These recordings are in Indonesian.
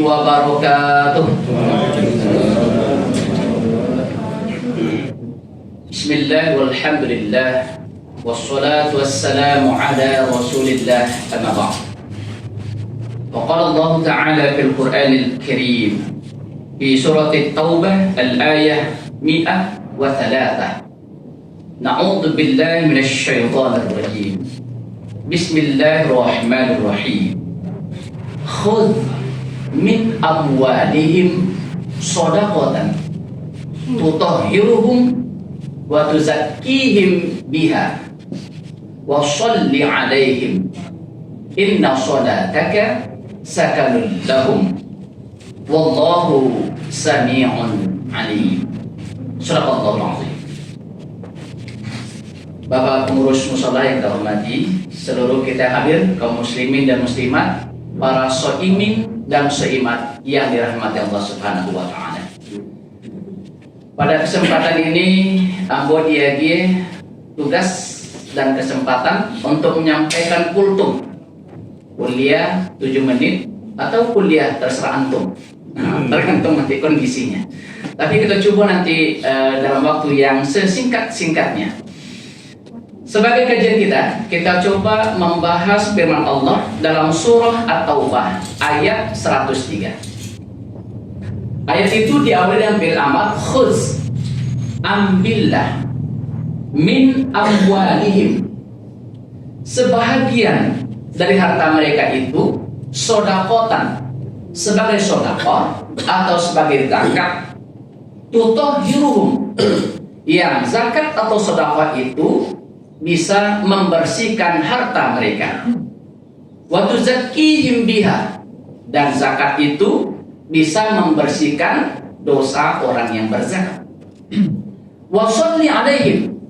wabarakatuh. Bismillah walhamdulillah wassalatu wassalamu ala rasulillah amma ba'd. Faqala Allah Ta'ala fil Qur'anil Karim fi surah At-Taubah al-ayah 103. Na'udzu billahi minasy syaithanir rajim. Bismillahirrahmanirrahim. Khudh min amwalihim shadaqatan tutahhiruhum wa tuzakkihim biha wa shalli 'alaihim inna salataka sakanun lahum wallahu sami'un 'alim. Shadaqallahul 'azim. Bapak pengurus mushola yang kita hormati, seluruh kita hadir, kaum muslimin dan muslimat, para soimin dan soimat yang dirahmati Allah Subhanahu wa Ta'ala. Pada kesempatan ini, ambo diagi tugas dan kesempatan untuk menyampaikan kultum, kuliah 7 menit atau kuliah terserah antum. Nah, tergantung nanti kondisinya. Tapi kita coba nanti dalam waktu yang sesingkat-singkatnya. Sebagai kajian kita coba membahas firman Allah dalam surah At-Taubah ayat 103. Ayat itu diawali dengan fi'il amar, khudz, ambillah min amwalihim, sebahagian dari harta mereka itu sodakotan, sebagai sodakot atau sebagai zakat, tutahhiruhum, yang zakat atau sodakot itu bisa membersihkan harta mereka. Wa tuzakkihim biha, dan zakat itu bisa membersihkan dosa orang yang berzakat. Wa shalli 'alaihim,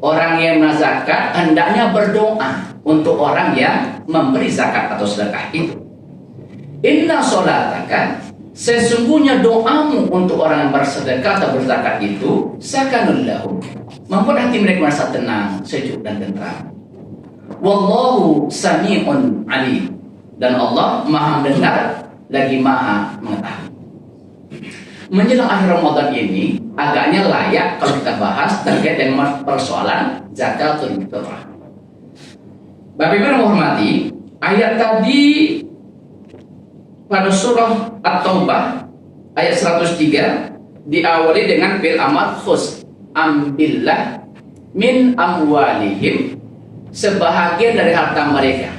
orang yang zakat hendaknya berdoa untuk orang yang memberi zakat atau sedekah itu. Inna sholataka, sesungguhnya doamu untuk orang yang bersedekah atau berzakat itu sakanun lahum, membuat hati mereka merasa tenang, sejuk dan tentram. Wallahu sami'un 'alim, dan Allah Maha mendengar lagi Maha mengetahui. Menjelang akhir Ramadan ini agaknya layak kalau kita bahas terkait dengan persoalan zakatul fitrah. Bapak Ibu yang menghormati, ayat tadi pada surah At-Taubah ayat 103 diawali dengan fi'il amar, khudz, ambillah min amwalihim, sebahagian dari harta mereka.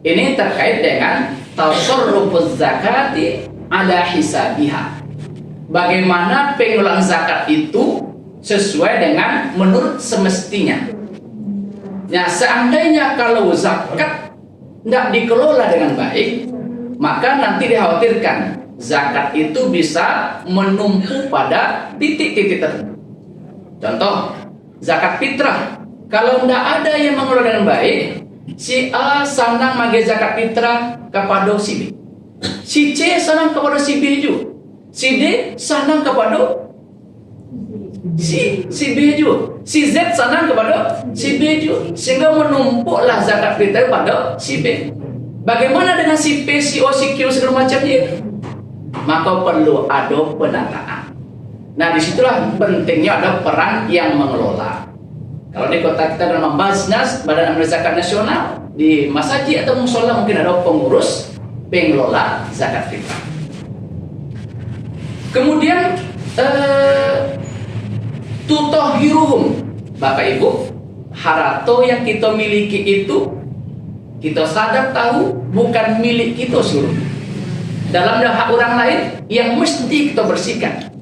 Ini terkait dengan tasarrufuz zakati ala hisabiha, bagaimana pengelolaan zakat itu sesuai dengan menurut semestinya. Nah, seandainya kalau zakat tidak dikelola dengan baik, maka nanti dikhawatirkan zakat itu bisa menumpu pada titik-titik tertentu. Contoh, zakat fitrah, kalau tidak ada yang mengelola dengan baik, si A sanang mage zakat fitrah kepada si B, si C sanang kepada si B juga, si D sanang kepada si B juga, si Z sanang kepada si B juga, sehingga menumpuklah zakat fitrah pada si B. Bagaimana dengan si P, si O, si Q, segala macamnya? Maka perlu ada penataan. Nah, disitulah pentingnya ada peran yang mengelola. Kalau di kota kita dalam Basnas, Badan Amil Zakat Nasional, di masjid atau musola mungkin ada pengurus pengelola zakat fitrah. Kemudian tutahhiruhum, Bapak Ibu, harta yang kita miliki itu kita sadar tahu bukan milik kita seluruhnya. Dalam hak orang lain yang mesti kita bersihkan.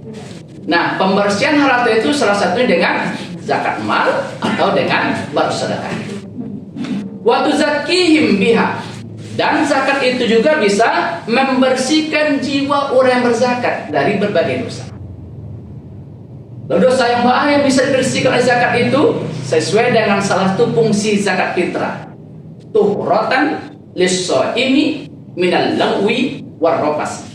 Nah, pembersihan harta itu salah satunya dengan zakat mal atau dengan bersedekah. Wa tuzakkihim biha, dan zakat itu juga bisa membersihkan jiwa orang yang berzakat dari berbagai dosa. Dosa yang bahaya bisa dibersihkan oleh zakat itu sesuai dengan salah satu fungsi zakat fitrah. Tuhratan lis-shaimi minal lagwi warrafas.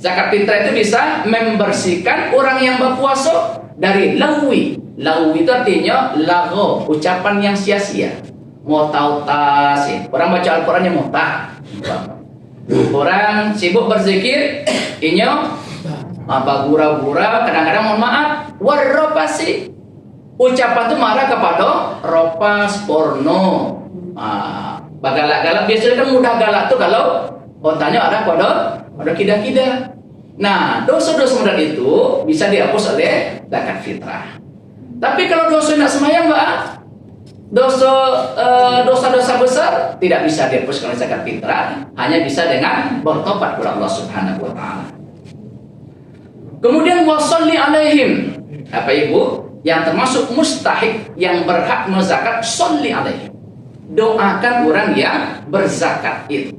Zakat fitrah itu bisa membersihkan orang yang berpuasa dari lagwi. Lagwi itu artinya lago, ucapan yang sia-sia. Mau tahu tas, orang baca Al-Qur'annya mau tak. Orang sibuk berzikir, inyo apa gura-gura, kadang-kadang mohon maaf, warropasi. Ucapan itu marah kepada ropas porno. Galak-galak biasanya kan mudah galak tuh kalau otaknya arah pada kida-kida. Nah, dosa-dosa model itu bisa dihapus oleh zakat fitrah. Tapi kalau dosa nak semayang, Mbak, dosa-dosa besar tidak bisa dihapus oleh zakat fitrah, hanya bisa dengan bertobat kepada Allah Subhanahu wa taala. Kemudian wasolli alaihim. Apa Ibu? Yang termasuk mustahik yang berhak menzakat, sholli alaihim. Doakan orang yang berzakat itu.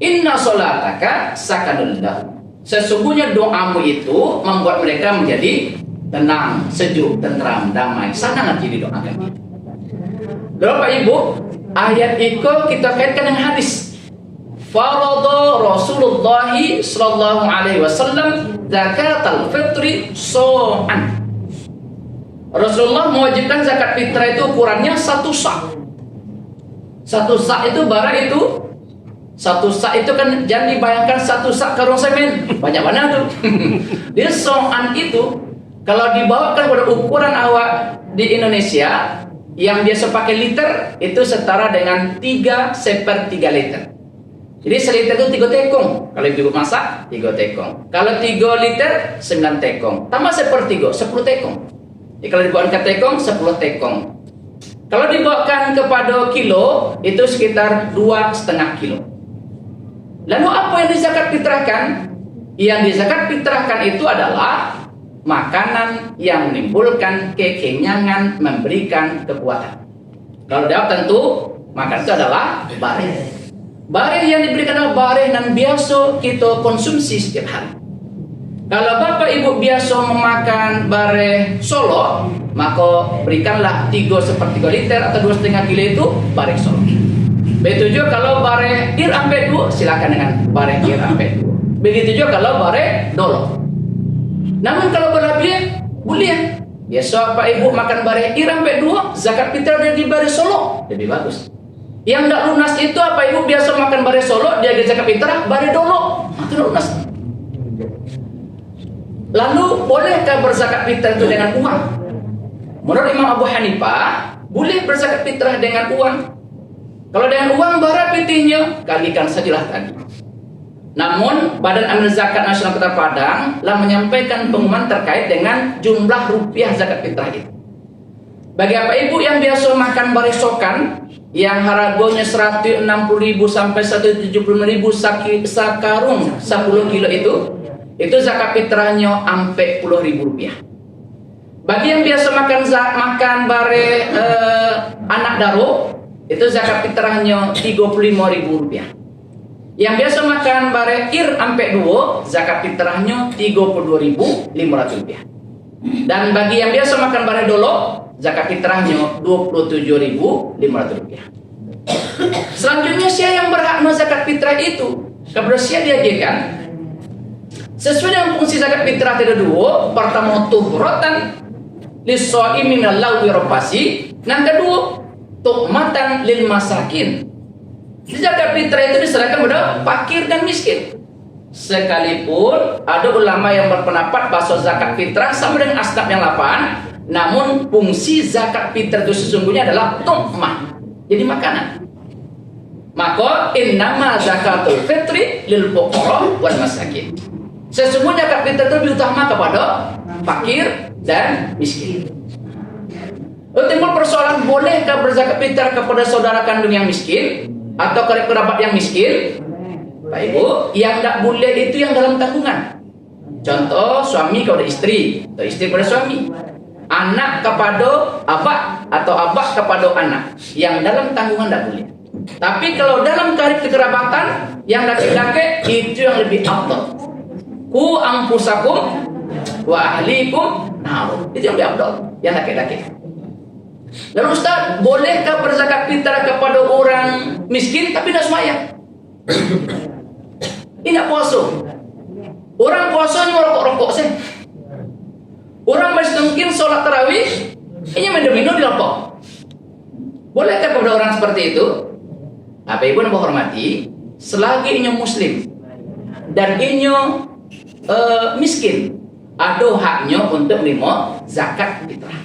Inna sholataka sakanun lahum. Sesungguhnya doamu itu membuat mereka menjadi tenang, sejuk, tentram, damai. Sangat jadi doakan itu. Bapak Ibu, ayat itu kita kaitkan dengan hadis. Farada Rasulullah sallallahu alaihi wasallam zakatul fitri so'an. Rasulullah mewajibkan zakat fitrah itu ukurannya 1 sa'. 1 sa' itu bara itu 1 sa' itu kan jangan dibayangkan 1 sa' karung semen. Banyak mana tuh. Dia so'an itu kalau dibawakan pada ukuran awak di Indonesia yang biasa pakai liter itu setara dengan 3/3 liter. Jadi seliter itu 3 tekong. Kalau ibu masak 3 tekong. Kalau 3 liter 9 tekong. Tambah 1/3, 10 tekong. Jadi kalau dibawakan ke tekong 10 tekong. Kalau dibawakan kepada kilo itu sekitar 2,5 kilo. Lalu apa yang dizakat fitrahkan? Yang dizakat fitrahkan itu adalah makanan yang menimbulkan kekenyangan, memberikan kekuatan. Kalau jawab tentu makanan itu adalah bareh. Bareh yang diberikan adalah bareh yang biasa kita konsumsi setiap hari. Kalau Bapak Ibu biasa memakan bareh Solo, maka berikanlah 3/3 liter atau 2,5 kilo itu bareh Solo. Begitu juga kalau bareh Ir Ampedu, silakan dengan bareh Ir Ampedu. Begitu juga kalau bareh Dolo. Namun kalau berlebih, boleh. Biasa Bapak Ibu makan bareh Ir Ampedu, zakat fitrah dari bareh Solo lebih bagus. Yang tidak lunas itu apa Ibu biasa makan bareh Solo, dia zakat fitrah bareh Dolo, itu lunas. Lalu bolehkah berzakat fitrah itu dengan uang? Menurut Imam Abu Hanifah, boleh berzakat fitrah dengan uang. Kalau dengan uang bara pitihnya, kalikan sajalah tadi. Namun Badan Amil Zakat Nasional Kota Padang telah menyampaikan pengumuman terkait dengan jumlah rupiah zakat fitrah itu. Bagi Bapak Ibu yang biasa makan barisokan yang harganya 160.000 sampai 175.000 sakarung 10 kilo itu zakat fitrahnya sampai 10.000 rupiah. Bagi yang biasa makan bare anak daro itu zakat fitrahnya 35.000 rupiah. Yang biasa makan bare ir sampai 2 zakat fitrahnya 32.500 rupiah. Dan bagi yang biasa makan bare dolo zakat fitrahnya 27.500 rupiah. Selanjutnya siapa yang berhak zakat fitrah itu? Kepada siapa diajarkan? Sesuai dengan fungsi zakat fitrah ada 2. Pertama tuhrotan lis-shaimi minal lagwi rafasi, dan kedua tuhmatan lil masakin. Zakat fitrah itu diserahkan kepada fakir dan miskin. Sekalipun ada ulama yang berpendapat bahwa zakat fitrah sama dengan asnaf yang 8, namun fungsi zakat fitrah itu sesungguhnya adalah tuhmah, jadi makanan. Maka innama zakatul fitri lil fuqara wal masakin. Sesungguhnya zakat fitrah itu lebih utama kepada fakir dan miskin. Timbul persoalan, bolehkah berzakat fitrah kepada saudara kandung yang miskin atau kerabat yang miskin? Pak Ibu, yang tidak boleh itu yang dalam tanggungan. Contoh suami kepada istri atau istri kepada suami, anak kepada abah atau abah kepada anak, yang dalam tanggungan tidak boleh. Tapi kalau dalam karib kekerabatan yang laki-laki itu yang lebih afdal. Ku anfusakum wa ahlikum nar. Itu yang lebih afdal, yang laki-laki. Lalu Ustaz, bolehkah berzakat fitrah kepada orang miskin tapi tidak sembahyang? Ini tidak puasa. Orang puasanya merokok-rokok sih. Orang masih mungkin sholat tarawih, ini minum-minum di rokok. Bolehkah kepada orang seperti itu? Apa Ibu yang menghormati? selagi inyo muslim dan inyo miskin, ada haknya untuk menerima zakat fitrah.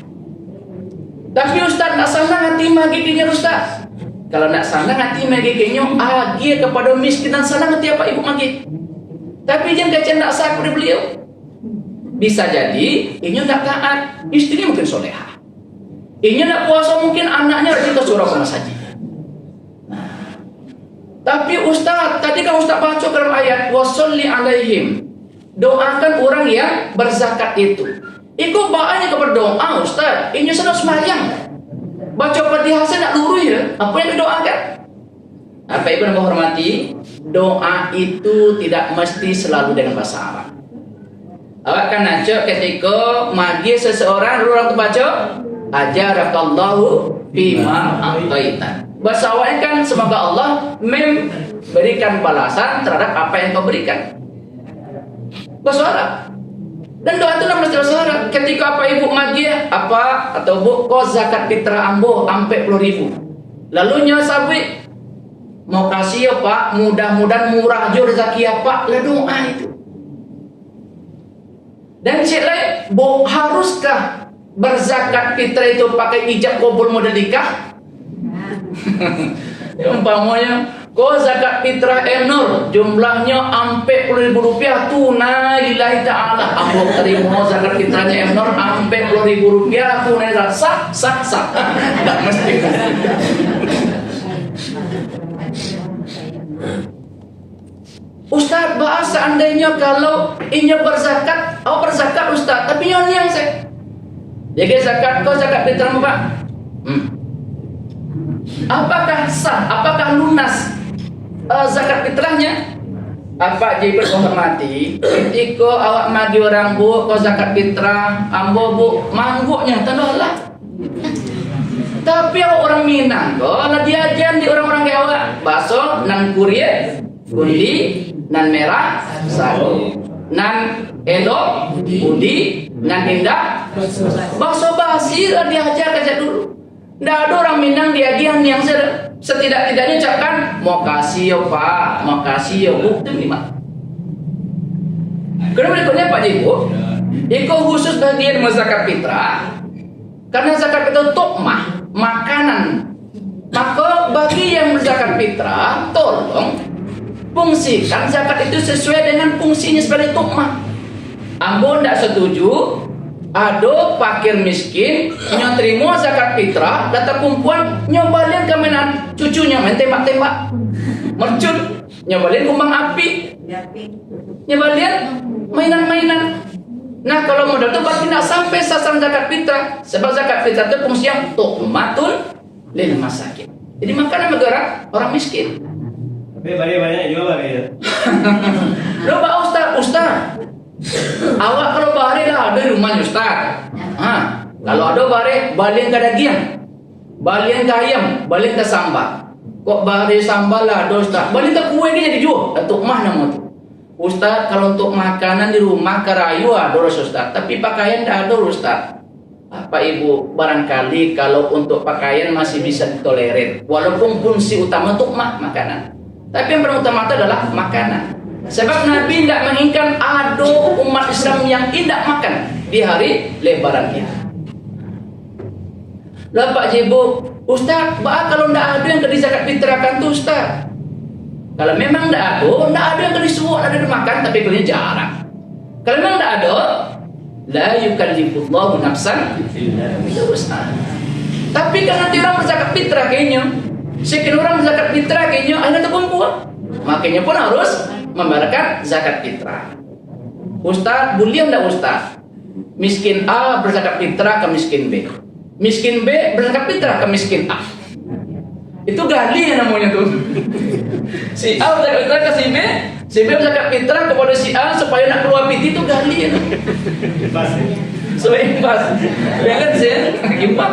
Tapi Ustaz nak senang hati magi kinya Ustaz. Kalau nak senang hati magi kinya, agi kepada miskin dan senang hati apa ibu magi. Tapi jangan kacau nak sah kepada beliau. Bisa jadi inyo nak taat, istrinya mungkin solehah. Inyo nak puasa mungkin anaknya rajin ke surau ke masjid. Tapi Ustaz, tadi kan Ustaz baca dalam ayat wasolli alaihim, doakan orang yang berzakat itu. Ikut bahannya kepada doa Ustaz. Ini sedang semayang. Baca Fatihah nak lurus ya. Apa yang didoakan? Apa ibu yang menghormati? Doa itu tidak mesti selalu dengan bahasa Arab. Awak kan aja ketika magi seseorang orang terbaca ajarakallahu bima a'taita. Bahasa awak kan semoga Allah memberikan balasan terhadap apa yang kau berikan. Bahasa Arab. Dan doa itu namanya bahasa Arab. Ketika apa ibu magi apa atau bu kau zakat fitrah ambo ampe 10.000. Lalu nya sabwi mau kasih ya Pak, mudah-mudahan murah aja rezeki ya Pak. Lah doa itu. Dan cek lain, haruskah berzakat fitrah itu pakai ijab kabul modal nikah? Umpamanya kau zakat fitrah Nur jumlahnya ampe 10.000 rupiah tunai lillahi ta'ala. Aku terima zakat fitrahnya Nur ampe 10.000 rupiah tunai sah. Tidak mesti. Ustaz bahas seandainya kalau inya berzakat, berzakat Ustaz, tapi yang saya jadi zakat kau zakat fitrah Pak. Apakah sah? Apakah lunas zakat fitrahnya? Apa jadi berhormati? Ketika awak magi orang bu, kau zakat fitrah, ambo bu, mangguknya tandahlah. Tapi awak orang Minang, kau lah diajian di orang-orang kayak awak. Bakso nan kurie, kundi, nan merah, sagu, nan elo, undi, nan indah. Bakso basi lah diajar kerja dulu. Tidak ada orang Minang diajian yang setidak-tidaknya ucapkan mau kasih ya Pak, mau kasih ya Bu, itu lima. Kemudian berikutnya Pak Ibu, itu khusus bagian zakat fitrah. Karena zakat fitrah tukmah, makanan. Maka bagi yang berzakat fitrah, tolong fungsikan zakat itu sesuai dengan fungsinya sebagai tukmah. Ambo tidak setuju ada fakir miskin yang terima zakat fitrah, datang perempuan nyobalin ke mainan cucunya main tembak-tembak mercun, nyobalin kumbang api, nyobalin mainan-mainan. Nah kalau modal itu pasti tidak sampai sasaran zakat fitrah, sebab zakat fitrah itu fungsinya tuhmatun lil masakin. Jadi makanan negara orang miskin. Tapi banyak jual ya. Loh Ustaz. Awak kalau bahari lah ada rumahnya Ustaz. Kalau ada bahari balik ke daging, balik ke ayam, balik ke sambal. Kok bahari sambal lah ada Ustaz. Balik ke kue dia dijual. Untuk mah nama tu. Ustaz kalau untuk makanan di rumah kerayu ada Ustaz. Tapi pakaian dah ada Ustaz. Apa ibu barangkali kalau untuk pakaian masih bisa ditolerir. Walaupun fungsi utama untuk makanan. Tapi yang paling utama itu adalah makanan. Sebab Nabi tidak menginginkan ada umat Islam yang tidak makan di hari Lebaran ini. Lah Pak Jibu, Ustaz, kalau tidak ada yang kena zakat fitrahkan tu Ustaz. Kalau memang tidak ada yang kena disuruh ada dimakan, tapi kalau jarang. Kalau memang tidak ada, la yukallifullahu nafsan illa wus'aha. Tapi kan nanti orang berzakat fitrah kayaknya, sekian orang berzakat fitrah kayaknya, akhirnya terkumpul. Makanya pun harus membayarkan zakat fitrah. Ustaz, boleh enggak Ustaz? Miskin A berzakat fitrah ke miskin B. Miskin B berzakat fitrah ke miskin A. Itu gali ya namanya tuh. Si A berzakat fitrah ke si B berzakat fitrah kepada si A supaya nak keluar piti itu gali ya. Pas. Supaya impas. Jangan sih, impas.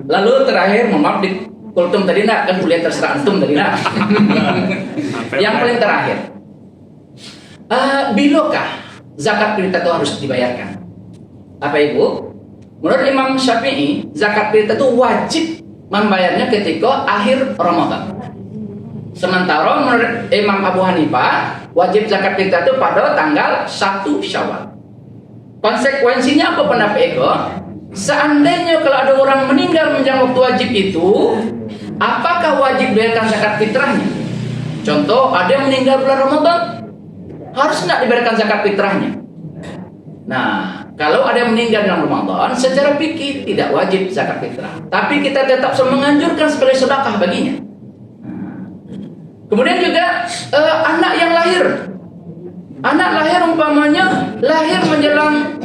Lalu terakhir, maaf di kultum tadi nak kan kuliah terserah antum tadi nak. Yang paling terakhir, bilokah zakat fitrah itu harus dibayarkan? Apa ibu? Menurut Imam Syafi'i, zakat fitrah itu wajib membayarnya ketika akhir Ramadan. Sementara menurut Imam Abu Hanifah, wajib zakat fitrah itu pada tanggal 1 Syawal. Konsekuensinya apa pendapat Eko? Seandainya kalau ada orang meninggal menjelang waktu wajib itu, apakah wajib bayarkan zakat fitrahnya? Contoh, ada yang meninggal bulan Ramadan, harus tidak dibayarkan zakat fitrahnya? Nah, kalau ada yang meninggal dalam Ramadan, secara fikih tidak wajib zakat fitrah. Tapi kita tetap menganjurkan sebagai sedekah baginya. Kemudian juga anak yang lahir. Anak lahir umpamanya lahir menjelang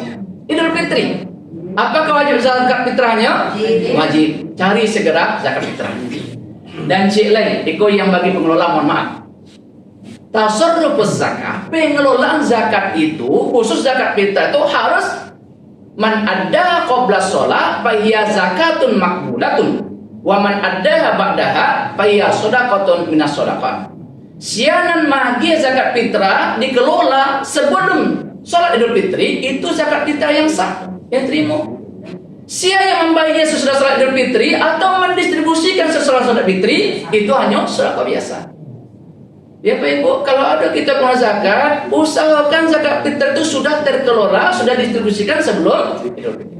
Idul Fitri. Apakah wajib zakat fitrahnya? Wajib. Cari segera zakat fitrah. Dan cik lain, iko yang bagi pengelola, mohon maaf. Tasarrufus zakat, pengelolaan zakat itu, khusus zakat fitrah itu harus man adda qabla sholat fahiya zakatun makbulatun. Wa man addaha ba'daha fahiya shadaqatun minas shadaqat. Sianan magia zakat fitrah dikelola sebelum sholat Idul Fitri, itu zakat fitrah yang sah, yang terima. Sia yang membayarnya sesudah sholat Idul Fitri atau mendistribusikan sesudah sholat Fitri, itu hanya sedekah biasa. Ya Pak Ibu, kalau ada kita keluar zakat, usahakan zakat fitrah itu sudah terkelola, sudah distribusikan sebelum Idul Fitri.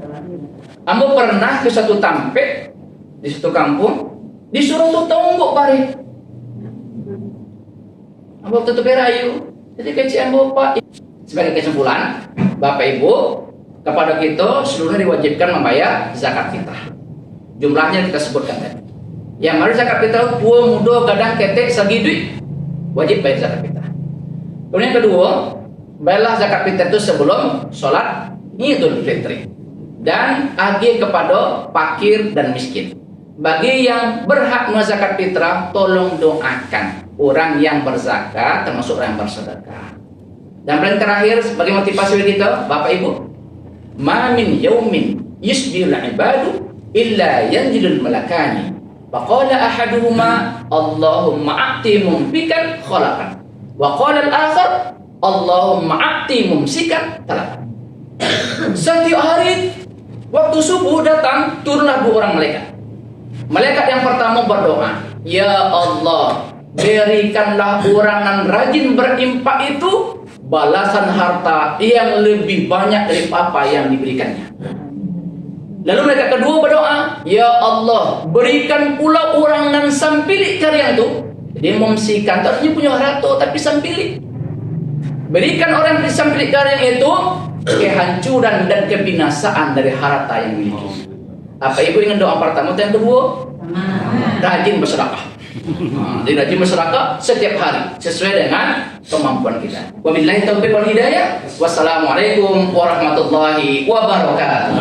Ambo pernah ke satu tampek di satu kampung, disuruh tuh tonggok pare. Ambo tutup rayu. Jadi kecil ambo Pak. Sebagai kesimpulan, Bapak Ibu, kepada kita seluruhnya diwajibkan membayar zakat fitrah. Jumlahnya kita sebutkan tadi. Yang harus zakat fitrah puo mudo gadang ketek sagi duit, wajib bayar zakat fitrah. Kemudian kedua, bayarlah zakat fitrah itu sebelum sholat Idul Fitri dan agi kepada fakir dan miskin. Bagi yang berhak menerima zakat fitrah, tolong doakan orang yang berzakat, termasuk orang yang bersedekah. Dan yang terakhir, sebagai motivasi kita, Bapak Ibu, ma min yaumin yusbihul ibadu illa yanzilul malakani. Faqala ahaduhuma Allahumma a'ti mumfikan khalaqan. Wa qala al-akhar Allahumma a'ti mumsikan talaqan. Setiap hari waktu subuh datang, turunlah dua orang malaikat. Malaikat yang pertama berdoa, ya Allah, berikanlah orang yang rajin berimpak itu balasan harta yang lebih banyak dari apa yang diberikannya. Lalu malaikat kedua berdoa, ya Allah, berikan pula orang yang sampilik karya itu. Dia memsikan, tadinya punya harta tapi sampilik. Berikan orang yang sampilik karya itu kehancuran dan kebinasaan dari harta yang dimiliki. Apa Ibu ingin doa pertama atau yang kedua? Rajin bersedekah. Jadi rajin bersedekah setiap hari sesuai dengan kemampuan kita. Wabillahi taufiq wal hidayah. Wassalamualaikum warahmatullahi wabarakatuh.